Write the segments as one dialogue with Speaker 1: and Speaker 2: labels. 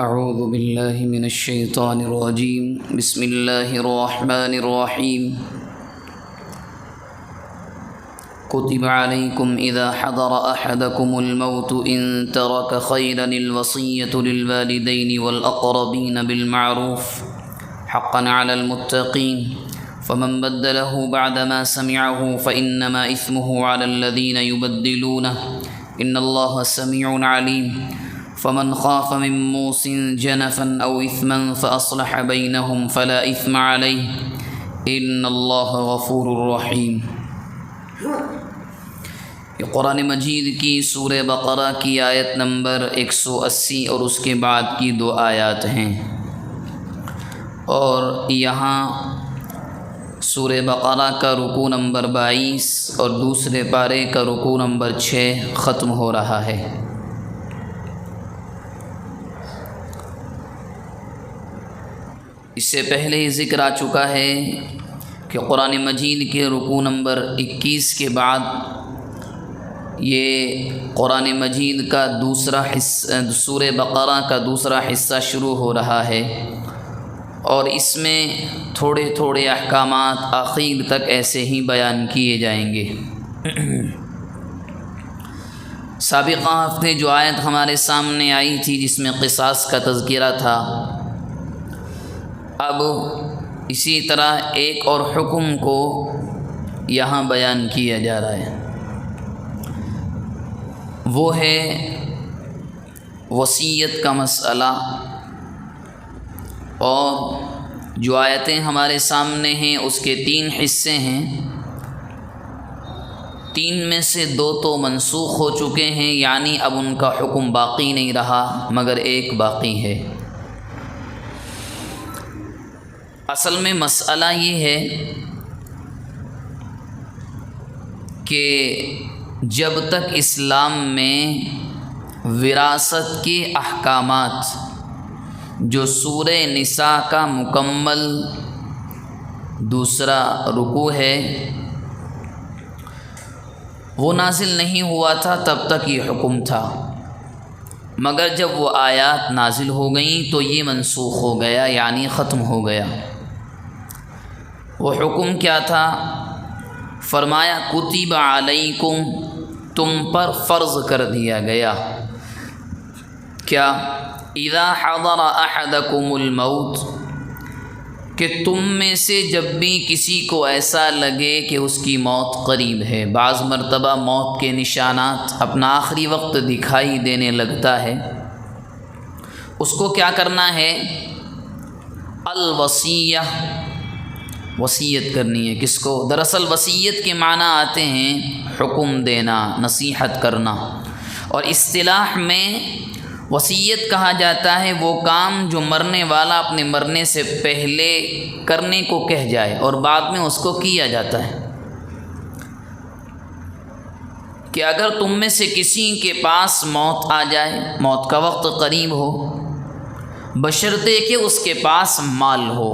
Speaker 1: اعوذ باللہ من الشیطان الرجیم بسم اللہ الرحمن الرحیم كتب عليكم إذا حضر أحدكم الموت إن ترك خيرا الوصية للوالدين والأقربين بالمعروف حقا على المتقين فمن بدله بعدما سمعه فإنما إثمه على الذين يبدلونه إن الله سميع عليم فمن خاف من موص جنفا أو إثما فأصلح بينهم فلا إثم عليه إن الله غفور رحيم۔ یہ قرآن مجید کی سورہ بقرہ کی آیت نمبر 180 اور اس کے بعد کی 2 آیات ہیں، اور یہاں سورہ بقرہ کا رکوع نمبر 22 اور دوسرے پارے کا رکوع نمبر 6 ختم ہو رہا ہے۔ اس سے پہلے ہی ذکر آ چکا ہے کہ قرآن مجید کے رکوع نمبر 21 کے بعد یہ قرآن مجید کا دوسرا حصہ، سورہ بقرہ کا دوسرا حصہ شروع ہو رہا ہے، اور اس میں تھوڑے تھوڑے احکامات آخر تک ایسے ہی بیان کیے جائیں گے۔ سابقہ ہفتے جو آیت ہمارے سامنے آئی تھی جس میں قصاص کا تذکرہ تھا، اب اسی طرح ایک اور حکم کو یہاں بیان کیا جا رہا ہے، وہ ہے وصیت کا مسئلہ۔ اور جو آیتیں ہمارے سامنے ہیں اس کے 3 حصے ہیں، 3 میں سے 2 تو منسوخ ہو چکے ہیں، یعنی اب ان کا حکم باقی نہیں رہا مگر ایک باقی ہے۔ اصل میں مسئلہ یہ ہے کہ جب تک اسلام میں وراثت کے احکامات جو سورہ نساء کا مکمل دوسرا رکوع ہے وہ نازل نہیں ہوا تھا، تب تک یہ حکم تھا، مگر جب وہ آیات نازل ہو گئیں تو یہ منسوخ ہو گیا، یعنی ختم ہو گیا۔ وہ حکم کیا تھا؟ فرمایا کتب علیکم، تم پر فرض کر دیا گیا، کیا؟ اذا حضر احدکم الموت، کہ تم میں سے جب بھی کسی کو ایسا لگے کہ اس کی موت قریب ہے۔ بعض مرتبہ موت کے نشانات، اپنا آخری وقت دکھائی دینے لگتا ہے، اس کو کیا کرنا ہے؟ الوصیہ، وصیت کرنی ہے۔ کس کو؟ دراصل وصیت کے معنی آتے ہیں حکم دینا، نصیحت کرنا، اور اصطلاح میں وصیت کہا جاتا ہے وہ کام جو مرنے والا اپنے مرنے سے پہلے کرنے کو کہہ جائے اور بعد میں اس کو کیا جاتا ہے۔ کہ اگر تم میں سے کسی کے پاس موت آ جائے، موت کا وقت قریب ہو، بشرطے کہ اس کے پاس مال ہو۔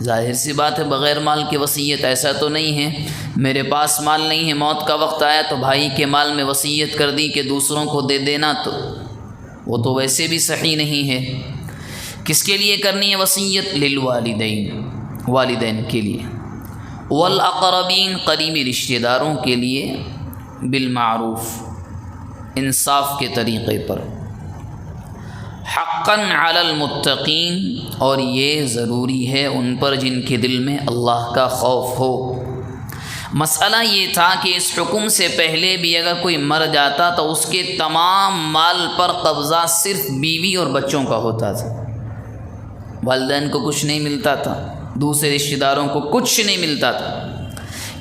Speaker 1: ظاہر سی بات ہے بغیر مال کے وصیت ایسا تو نہیں ہے، میرے پاس مال نہیں ہے، موت کا وقت آیا تو بھائی کے مال میں وصیت کر دی کہ دوسروں کو دے دینا، تو وہ تو ویسے بھی صحیح نہیں ہے۔ کس کے لیے کرنی ہے وصیت؟ للوالدین، والدین کے لیے، والاقربین، قریبی رشتہ داروں کے لیے، بالمعروف، انصاف کے طریقے پر، حقاً علی المتقین، اور یہ ضروری ہے ان پر جن کے دل میں اللہ کا خوف ہو۔ مسئلہ یہ تھا کہ اس حکم سے پہلے بھی اگر کوئی مر جاتا تو اس کے تمام مال پر قبضہ صرف بیوی اور بچوں کا ہوتا تھا، والدین کو کچھ نہیں ملتا تھا، دوسرے رشتہ داروں کو کچھ نہیں ملتا تھا۔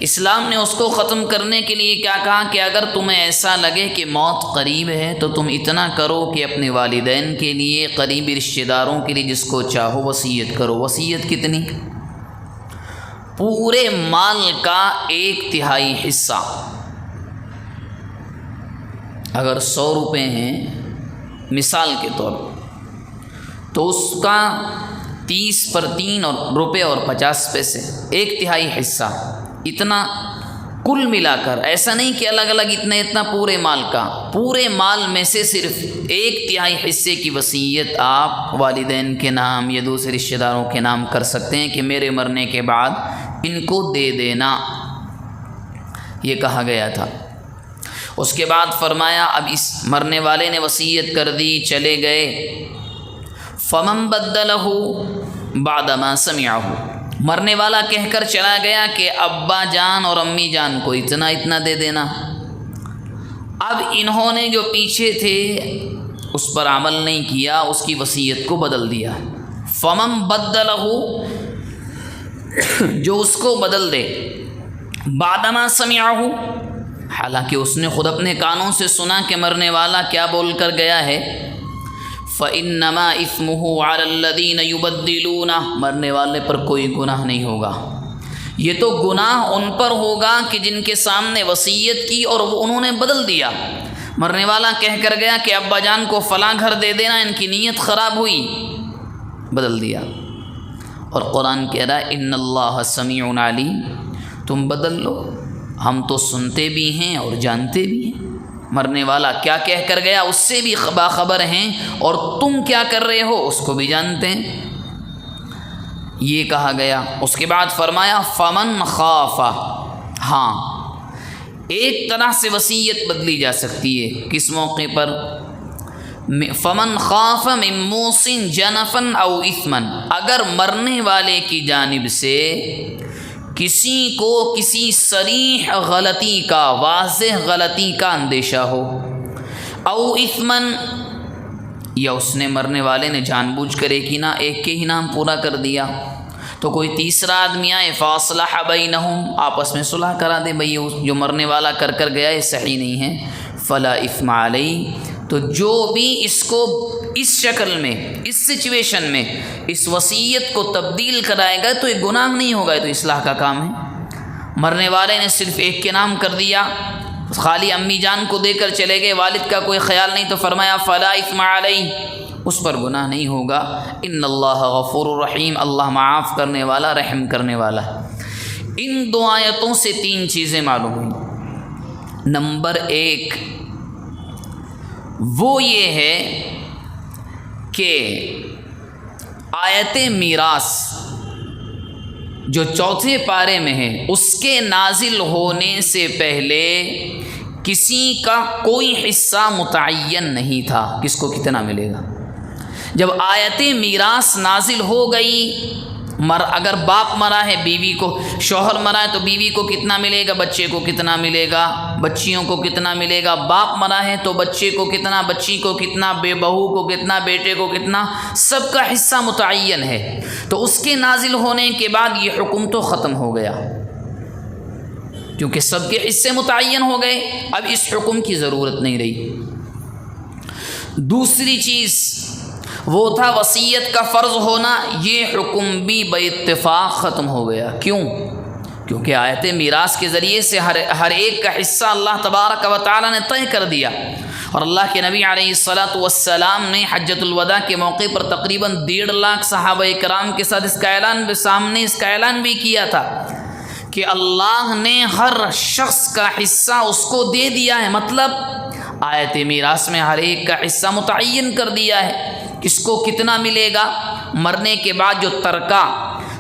Speaker 1: اسلام نے اس کو ختم کرنے کے لیے کیا کہا کہ اگر تمہیں ایسا لگے کہ موت قریب ہے تو تم اتنا کرو کہ اپنے والدین کے لیے، قریبی رشتہ داروں کے لیے جس کو چاہو وصیت کرو۔ وصیت کتنی؟ پورے مال کا 1/3 حصہ۔ اگر 100 روپے ہیں مثال کے طور پر، تو اس کا 30 پر 3 اور روپے اور 50 پیسے، 1/3 حصہ، اتنا کل ملا کر، ایسا نہیں کہ الگ الگ اتنا پورے مال کا، پورے مال میں سے صرف 1/3 حصے کی وصیت آپ والدین کے نام یا دوسرے رشتہ داروں کے نام کر سکتے ہیں کہ میرے مرنے کے بعد ان کو دے دینا، یہ کہا گیا تھا۔ اس کے بعد فرمایا اب اس مرنے والے نے وصیت کر دی، چلے گئے، فمن بدلہ بعد ما سمعہ، مرنے والا کہہ کر چلا گیا کہ ابا جان اور امی جان کو اتنا دے دینا۔ اب انہوں نے جو پیچھے تھے اس پر عمل نہیں کیا، اس کی وصیت کو بدل دیا۔ فمن بدلہ، جو اس کو بدل دے، بعد ما سمعہ، حالانکہ اس نے خود اپنے کانوں سے سنا کہ مرنے والا کیا بول کر گیا ہے، فَإِنَّمَا إِثْمُهُ عَلَى الَّذِينَ يُبَدِّلُونَ، مرنے والے پر کوئی گناہ نہیں ہوگا، یہ تو گناہ ان پر ہوگا کہ جن کے سامنے وصیت کی اور وہ انہوں نے بدل دیا۔ مرنے والا کہہ کر گیا کہ ابا جان کو فلاں گھر دے دینا، ان کی نیت خراب ہوئی، بدل دیا۔ اور قرآن کہہ رہا ہے اِنَّ اللَّهَ سَمِيعٌ عَلِيمٌ، تم بدل لو، ہم تو سنتے بھی ہیں اور جانتے بھی ہیں، مرنے والا کیا کہہ کر گیا اس سے بھی باخبر ہیں، اور تم کیا کر رہے ہو اس کو بھی جانتے ہیں، یہ کہا گیا۔ اس کے بعد فرمایا فمن خاف، ہاں ایک طرح سے وصیت بدلی جا سکتی ہے، کس موقع پر؟ فمن خاف من موص جنفا او اثما، اگر مرنے والے کی جانب سے کسی کو کسی صریح غلطی کا، واضح غلطی کا اندیشہ ہو، او اثمن، یا اس نے مرنے والے نے جان بوجھ کر ایک کے ہی نام پورا کر دیا، تو کوئی تیسرا آدمی آئے، فاصلح بینہم، آپس میں صلح کرا دے، بھئی جو مرنے والا کر گیا یہ صحیح نہیں ہے، فلا اثم علیہ، تو جو بھی اس کو اس شکل میں، اس سچویشن میں اس وصیت کو تبدیل کرائے گا تو یہ گناہ نہیں ہوگا، یہ تو اصلاح کا کام ہے۔ مرنے والے نے صرف ایک کے نام کر دیا، خالی امی جان کو دے کر چلے گئے، والد کا کوئی خیال نہیں، تو فرمایا فلا اثم علیہ، اس پر گناہ نہیں ہوگا۔ ان اللہ غفور رحیم، اللہ معاف کرنے والا، رحم کرنے والا ہے۔ ان دو آیتوں سے 3 چیزیں معلوم ہوئی۔ نمبر 1 وہ یہ ہے کہ آیت میراث جو 4 پارے میں ہے، اس کے نازل ہونے سے پہلے کسی کا کوئی حصہ متعین نہیں تھا، کس کو کتنا ملے گا۔ جب آیت میراث نازل ہو گئی، اگر باپ مرا ہے، بیوی کو، شوہر مرا ہے تو بیوی کو کتنا ملے گا، بچے کو کتنا ملے گا، بچیوں کو کتنا ملے گا، باپ مرا ہے تو بچے کو کتنا، بچی کو کتنا، بہو کو کتنا، بیٹے کو کتنا، سب کا حصہ متعین ہے۔ تو اس کے نازل ہونے کے بعد یہ حکم تو ختم ہو گیا، کیونکہ سب کے حصے متعین ہو گئے، اب اس حکم کی ضرورت نہیں رہی۔ دوسری چیز وہ تھا وصیت کا فرض ہونا، یہ حکم بھی بے اتفاق ختم ہو گیا۔ کیوں؟ کیونکہ آیت میراث کے ذریعے سے ہر ایک کا حصہ اللہ تبارک و تعالی نے طے کر دیا، اور اللہ کے نبی علیہ الصلاۃ والسلام نے حجۃ الوداع کے موقع پر تقریباً 1.5 لاکھ صحابہ کرام کے ساتھ اس کا اعلان بھی کیا تھا کہ اللہ نے ہر شخص کا حصہ اس کو دے دیا ہے، مطلب آیت میراث میں ہر ایک کا حصہ متعین کر دیا ہے، کس کو کتنا ملے گا، مرنے کے بعد جو ترکہ،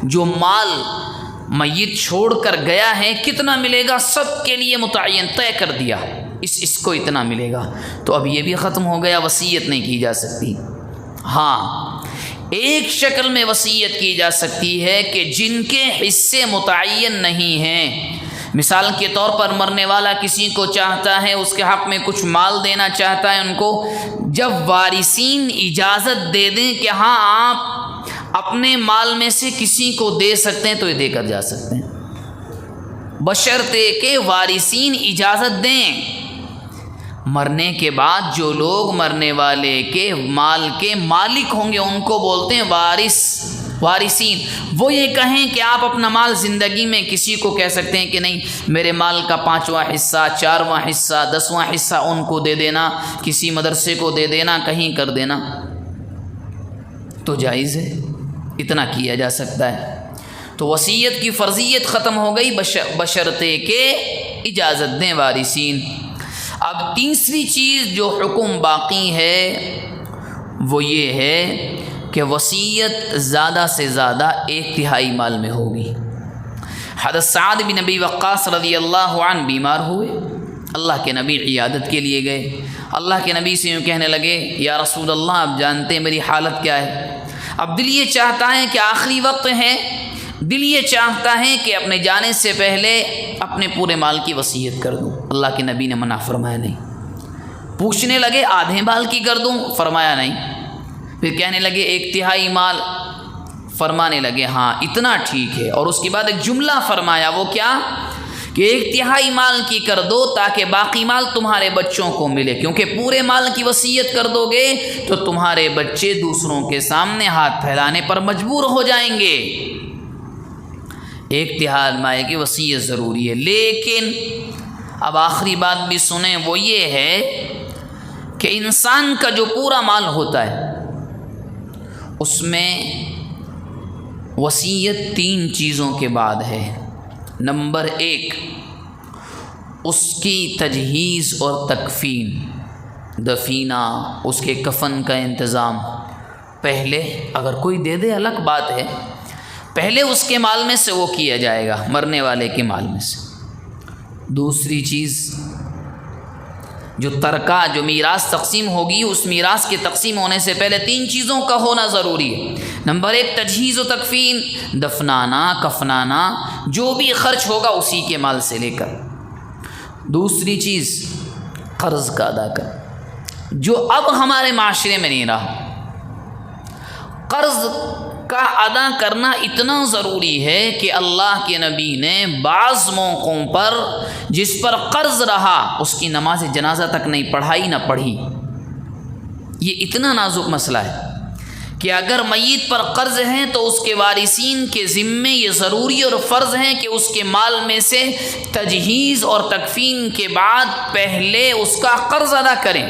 Speaker 1: جو مال میت چھوڑ کر گیا ہے کتنا ملے گا، سب کے لیے متعین طے کر دیا، اس کو اتنا ملے گا۔ تو اب یہ بھی ختم ہو گیا، وصیت نہیں کی جا سکتی۔ ہاں ایک شکل میں وصیت کی جا سکتی ہے کہ جن کے حصے متعین نہیں ہیں، مثال کے طور پر مرنے والا کسی کو چاہتا ہے اس کے حق میں کچھ مال دینا چاہتا ہے ان کو، جب وارثین اجازت دے دیں کہ ہاں آپ اپنے مال میں سے کسی کو دے سکتے ہیں تو یہ دے کر جا سکتے ہیں، بشرطے کہ وارثین اجازت دیں۔ مرنے کے بعد جو لوگ مرنے والے کے مال کے مالک ہوں گے ان کو بولتے ہیں وارثین، وہ یہ کہیں کہ آپ اپنا مال زندگی میں کسی کو کہہ سکتے ہیں کہ نہیں میرے مال کا 5واں حصہ، 4واں حصہ، 10واں حصہ ان کو دے دینا، کسی مدرسے کو دے دینا، کہیں کر دینا، تو جائز ہے، اتنا کیا جا سکتا ہے۔ تو وصیت کی فرضیت ختم ہو گئی، بشرطے کہ اجازت دیں وارثین۔ اب تیسری چیز جو حکم باقی ہے وہ یہ ہے کہ وصیت زیادہ سے زیادہ 1/3 مال میں ہوگی۔ حضرت سعد بن ابی وقاص رضی اللہ عنہ بیمار ہوئے، اللہ کے نبی عیادت کے لیے گئے، اللہ کے نبی سے یوں کہنے لگے یا رسول اللہ آپ جانتے ہیں میری حالت کیا ہے، اب دل یہ چاہتا ہے کہ آخری وقت ہے، دل یہ چاہتا ہے کہ اپنے جانے سے پہلے اپنے پورے مال کی وصیت کر دوں۔ اللہ کے نبی نے منع فرمایا نہیں۔ پوچھنے لگے آدھے مال کی کر دوں، فرمایا نہیں۔ پھر کہنے لگے 1/3 مال، فرمانے لگے ہاں اتنا ٹھیک ہے، اور اس کے بعد ایک جملہ فرمایا، وہ کیا کہ 1/3 مال کی کر دو تاکہ باقی مال تمہارے بچوں کو ملے، کیونکہ پورے مال کی وصیت کر دو گے تو تمہارے بچے دوسروں کے سامنے ہاتھ پھیلانے پر مجبور ہو جائیں گے۔ 1/3 مال کی وصیت ضروری ہے، لیکن اب آخری بات بھی سنیں، وہ یہ ہے کہ انسان کا جو پورا مال ہوتا ہے اس میں وصیت 3 چیزوں کے بعد ہے۔ نمبر 1 اس کی تجہیز اور تکفین، دفینہ، اس کے کفن کا انتظام پہلے اگر کوئی دے دے الگ بات ہے، پہلے اس کے مال میں سے وہ کیا جائے گا، مرنے والے کے مال میں سے۔ دوسری چیز جو ترکہ، جو میراث تقسیم ہوگی، اس میراث کے تقسیم ہونے سے پہلے 3 چیزوں کا ہونا ضروری ہے۔ نمبر 1 تجہیز و تکفین، دفنانا، کفنانا، جو بھی خرچ ہوگا اسی کے مال سے لے کر۔ دوسری چیز قرض کا ادا کر، جو اب ہمارے معاشرے میں نہیں رہا۔ قرض کا ادا کرنا اتنا ضروری ہے کہ اللہ کے نبی نے بعض موقعوں پر جس پر قرض رہا اس کی نماز جنازہ تک نہیں پڑھائی، نہ پڑھی۔ یہ اتنا نازک مسئلہ ہے کہ اگر میت پر قرض ہے تو اس کے وارثین کے ذمے یہ ضروری اور فرض ہے کہ اس کے مال میں سے تجہیز اور تکفین کے بعد پہلے اس کا قرض ادا کریں۔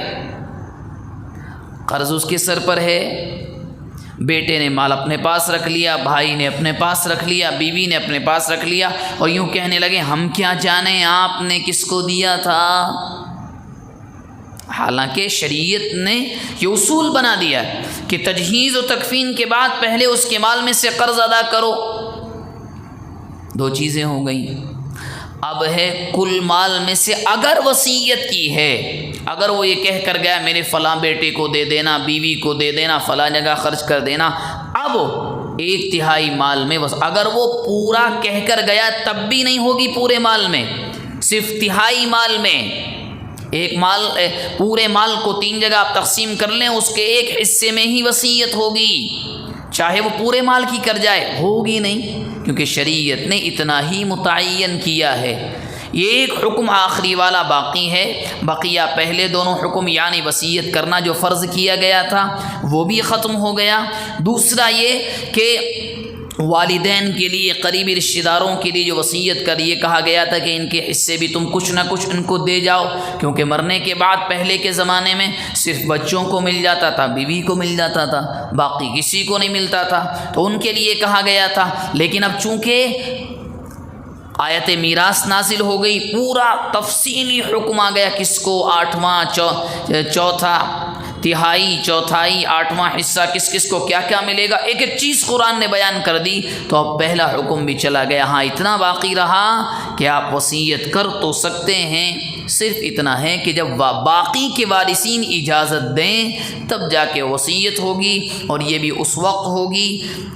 Speaker 1: قرض اس کے سر پر ہے، بیٹے نے مال اپنے پاس رکھ لیا، بھائی نے اپنے پاس رکھ لیا، بیوی نے اپنے پاس رکھ لیا، اور یوں کہنے لگے ہم کیا جانیں آپ نے کس کو دیا تھا۔ حالانکہ شریعت نے یہ اصول بنا دیا ہے کہ تجہیز و تکفین کے بعد پہلے اس کے مال میں سے قرض ادا کرو۔ 2 چیزیں ہو گئیں۔ اب ہے کل مال میں سے اگر وصیت کی ہے، اگر وہ یہ کہہ کر گیا میرے فلاں بیٹے کو دے دینا، بیوی کو دے دینا، فلاں جگہ خرچ کر دینا، اب 1/3 مال میں اگر وہ پورا کہہ کر گیا تب بھی نہیں ہوگی پورے مال میں، صرف 1/3 مال میں۔ ایک مال، پورے مال کو 3 جگہ آپ تقسیم کر لیں، اس کے ایک حصے میں ہی وصیت ہوگی، چاہے وہ پورے مال کی کر جائے، ہوگی نہیں، کیونکہ شریعت نے اتنا ہی متعین کیا ہے۔ یہ ایک حکم آخری والا باقی ہے، بقیہ پہلے دونوں حکم یعنی وصیت کرنا جو فرض کیا گیا تھا وہ بھی ختم ہو گیا۔ دوسرا یہ کہ والدین کے لیے، قریبی رشتہ داروں کے لیے جو وصیت کر یہ کہا گیا تھا کہ ان کے حصے بھی تم کچھ نہ کچھ ان کو دے جاؤ، کیونکہ مرنے کے بعد پہلے کے زمانے میں صرف بچوں کو مل جاتا تھا، بیوی کو مل جاتا تھا، باقی کسی کو نہیں ملتا تھا، تو ان کے لیے کہا گیا تھا۔ لیکن اب چونکہ آیت میراث نازل ہو گئی، پورا تفصیلی حکم آ گیا، کس کو 8واں، چوتھا تہائی، چوتھائی، 8واں حصہ، کس کس کو کیا کیا ملے گا، ایک ایک چیز قرآن نے بیان کر دی، تو اب پہلا حکم بھی چلا گیا۔ ہاں اتنا باقی رہا کہ آپ وصیت کر تو سکتے ہیں، صرف اتنا ہے کہ جب باقی کے وارثین اجازت دیں تب جا کے وصیت ہوگی، اور یہ بھی اس وقت ہوگی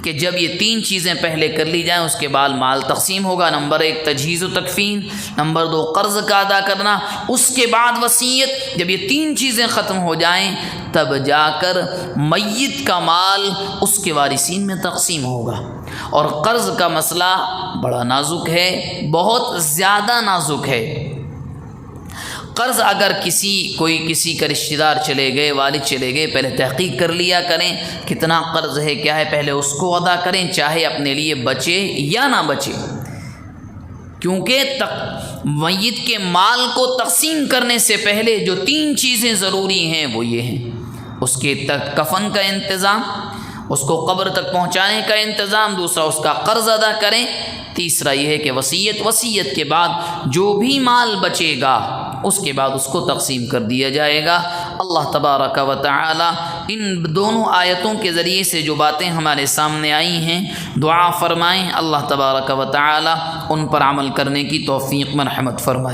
Speaker 1: کہ جب یہ 3 چیزیں پہلے کر لی جائیں، اس کے بعد مال تقسیم ہوگا۔ نمبر 1 تجہیز و تکفین، نمبر 2 قرض کا ادا کرنا، اس کے بعد وصیت۔ جب یہ 3 چیزیں ختم ہو جائیں تب جا کر میت کا مال اس کے وارثین میں تقسیم ہوگا۔ اور قرض کا مسئلہ بڑا نازک ہے، بہت زیادہ نازک ہے۔ قرض اگر کسی کا رشتہ دار چلے گئے، والد چلے گئے، پہلے تحقیق کر لیا کریں کتنا قرض ہے، کیا ہے، پہلے اس کو ادا کریں، چاہے اپنے لیے بچے یا نہ بچے، کیونکہ میت کے مال کو تقسیم کرنے سے پہلے جو 3 چیزیں ضروری ہیں وہ یہ ہیں: اس کے کفن کا انتظام، اس کو قبر تک پہنچانے کا انتظام، دوسرا اس کا قرض ادا کریں، تیسرا یہ ہے کہ وصیت کے بعد جو بھی مال بچے گا اس کے بعد اس کو تقسیم کر دیا جائے گا۔ اللہ تبارک و تعالی ان دونوں آیتوں کے ذریعے سے جو باتیں ہمارے سامنے آئی ہیں دعا فرمائیں، اللہ تبارک و تعالی ان پر عمل کرنے کی توفیق مرحمت فرمائے۔